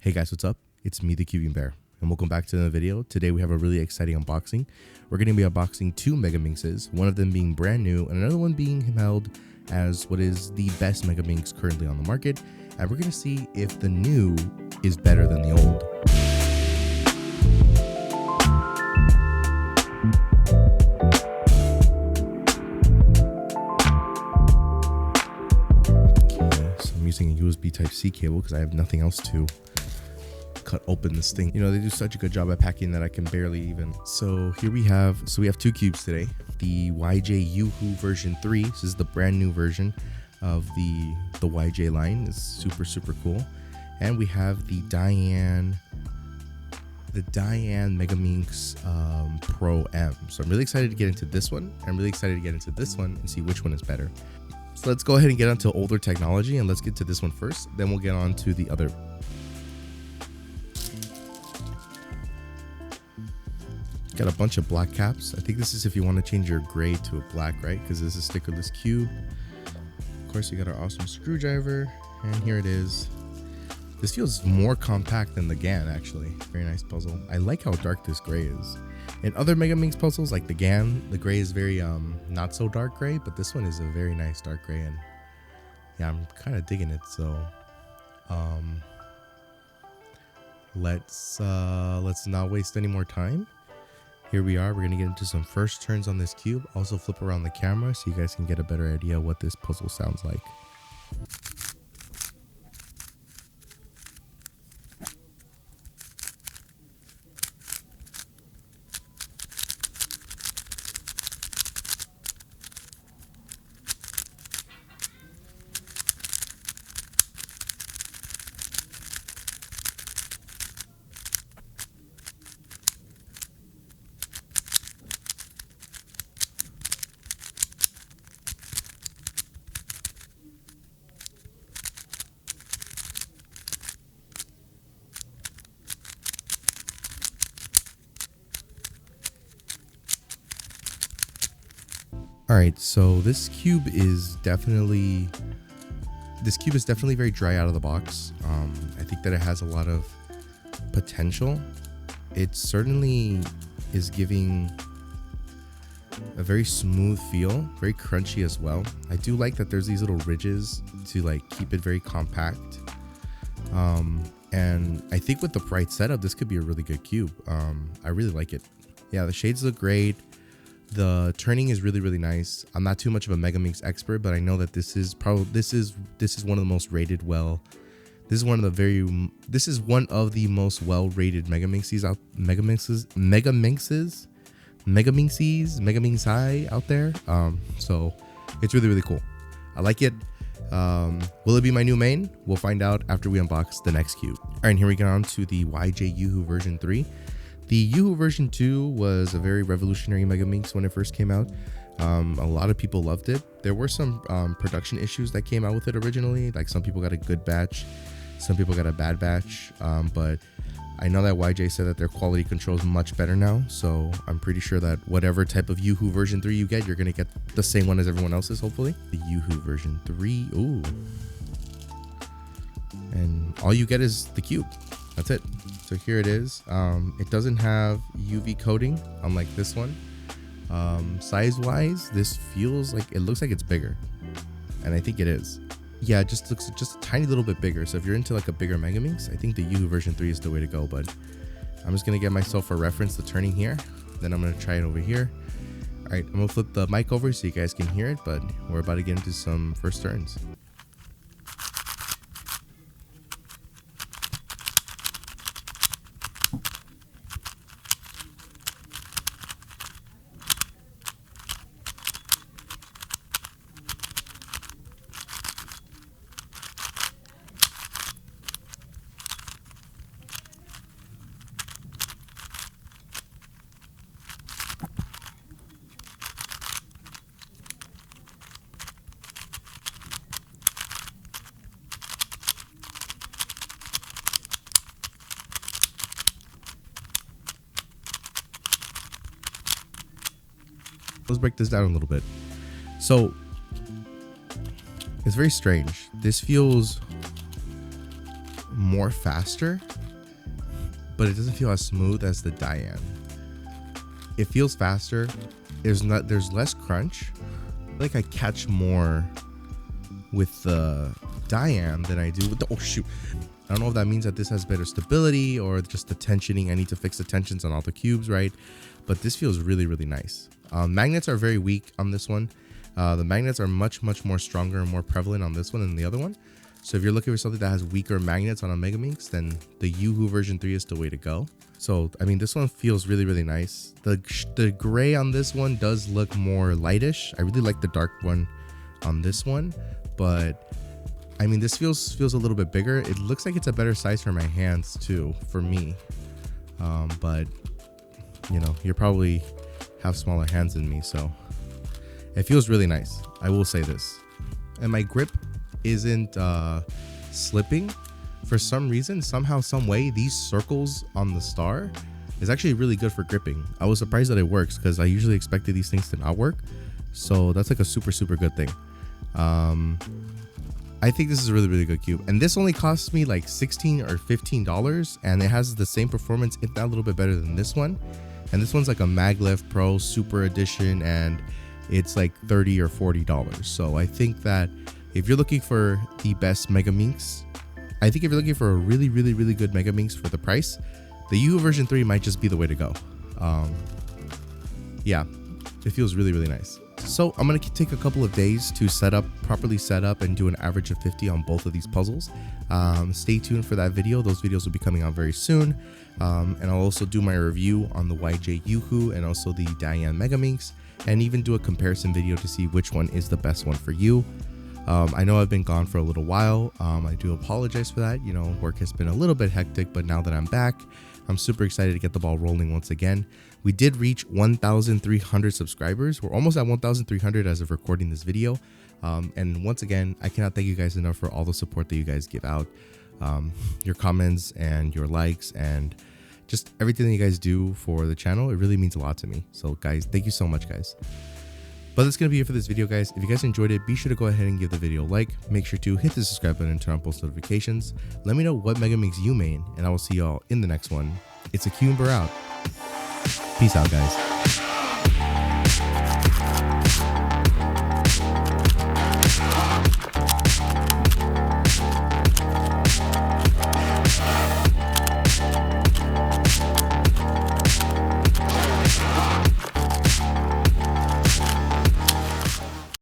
Hey guys, what's up? It's me, the Cubing Bear, and welcome back to another video. Today we have a really exciting unboxing. We're going to be unboxing two Megaminxes, one of them being brand new and another one being held as what is the best Megaminx currently on the market. And we're going to see if the new is better than the old. Okay, so I'm using a USB Type-C cable because I have nothing else to cut open this thing. You know, they do such a good job at packing that I can barely even. So here we have two cubes today. The YuHu version 3. This is the brand new version of the YJ line. It's super cool. And we have the Dayan Megaminx Pro M. So I'm really excited to get into this one. I'm really excited to get into this one and see which one is better. So let's go ahead and get onto older technology, and let's get to this one first. Then we'll get on to the other. Got a bunch of black caps. I think this is if you want to change your gray to a black, right? Because this is a stickerless cube. Of course, you got our awesome screwdriver, and here it is. This feels more compact than the GAN, actually. Very nice puzzle. I like how dark this gray is. In other Megaminx puzzles, like the GAN, the gray is very not so dark gray, but this one is a very nice dark gray, and yeah, I'm kind of digging it. So let's not waste any more time. Here we are. We're going to get into some first turns on this cube. Also flip around the camera so you guys can get a better idea what this puzzle sounds like. All right, so this cube is definitely very dry out of the box. I think that it has a lot of potential. It certainly is giving a very smooth feel, very crunchy as well. I do like that there's these little ridges to like keep it very compact. And I think with the right setup, this could be a really good cube. I really like it. Yeah, the shades look great. The turning is really nice. I'm not too much of a Megaminx expert, but I know that this is one of the most rated this is one of the most well-rated Megaminxes out there. So it's really cool. I like it. Will it be my new main? We'll find out after we unbox the next cube. All right, here we get on to the YuHu version 3. The YuHu version 2 was a very revolutionary Megaminx when it first came out. A lot of people loved it. There were some production issues that came out with it originally. Like some people got a good batch, some people got a bad batch. But I know that YJ said that their quality control is much better now. So I'm pretty sure that whatever type of YuHu version 3 you get, you're going to get the same one as everyone else's, hopefully. The YuHu version 3. Ooh. And all you get is the cube. That's it. So here it is. It doesn't have UV coating, unlike this one. Size-wise, this looks like it's bigger, and I think it is. Yeah, it just looks just a tiny little bit bigger. So if you're into like a bigger Megaminx, I think the YuHu version 3 is the way to go. But I'm just gonna get myself a reference the turning here. Then I'm gonna try it over here. All right, I'm gonna flip the mic over so you guys can hear it. But we're about to get into some first turns. Let's break this down a little bit. So it's very strange. This feels more faster, but it doesn't feel as smooth as the Dayan. It feels faster. There's less crunch. I feel like I catch more with the Dayan than I do with the, oh shoot. I don't know if that means that this has better stability or just the tensioning. I need to fix the tensions on all the cubes, right? But this feels really, really nice. Magnets are very weak on this one. The magnets are much more stronger and more prevalent on this one than the other one. So if you're looking for something that has weaker magnets on a Megaminx, then the YuHu version 3 is the way to go. So, I mean, this one feels really, really nice. The gray on this one does look more lightish. I really like the dark one on this one, but I mean, this feels a little bit bigger. It looks like it's a better size for my hands too, for me. But you know, you probably have smaller hands than me, so it feels really nice. I will say this. And my grip isn't slipping for some reason. Somehow, some way, these circles on the star is actually really good for gripping. I was surprised that it works because I usually expected these things to not work. So that's like a super good thing. I think this is a really good cube, and this only costs me like $16 or $15, and it has the same performance, if not a little bit better than this one. And this one's like a Maglev Pro Super Edition, and it's like $30 or $40. So I think that if you're looking for the best Megaminx, I think if you're looking for a really good Megaminx for the price, the YuHu version 3 might just be the way to go. Yeah, it feels really nice. So I'm going to take a couple of days to properly set up and do an average of 50 on both of these puzzles. Stay tuned for that video. Those videos will be coming out very soon. And I'll also do my review on the YuHu and also the Dayan Megaminx, and even do a comparison video to see which one is the best one for you. I know I've been gone for a little while. I do apologize for that. You know, work has been a little bit hectic, but now that I'm back, I'm super excited to get the ball rolling once again. We did reach 1,300 subscribers. We're almost at 1,300 as of recording this video. And once again, I cannot thank you guys enough for all the support that you guys give out. Your comments and your likes and just everything that you guys do for the channel. It really means a lot to me. So guys, thank you so much, guys. But that's going to be it for this video, guys. If you guys enjoyed it, be sure to go ahead and give the video a like. Make sure to hit the subscribe button and turn on post notifications. Let me know what Megaminx you main, and I will see y'all in the next one. It's a Cucumber out. Peace out, guys.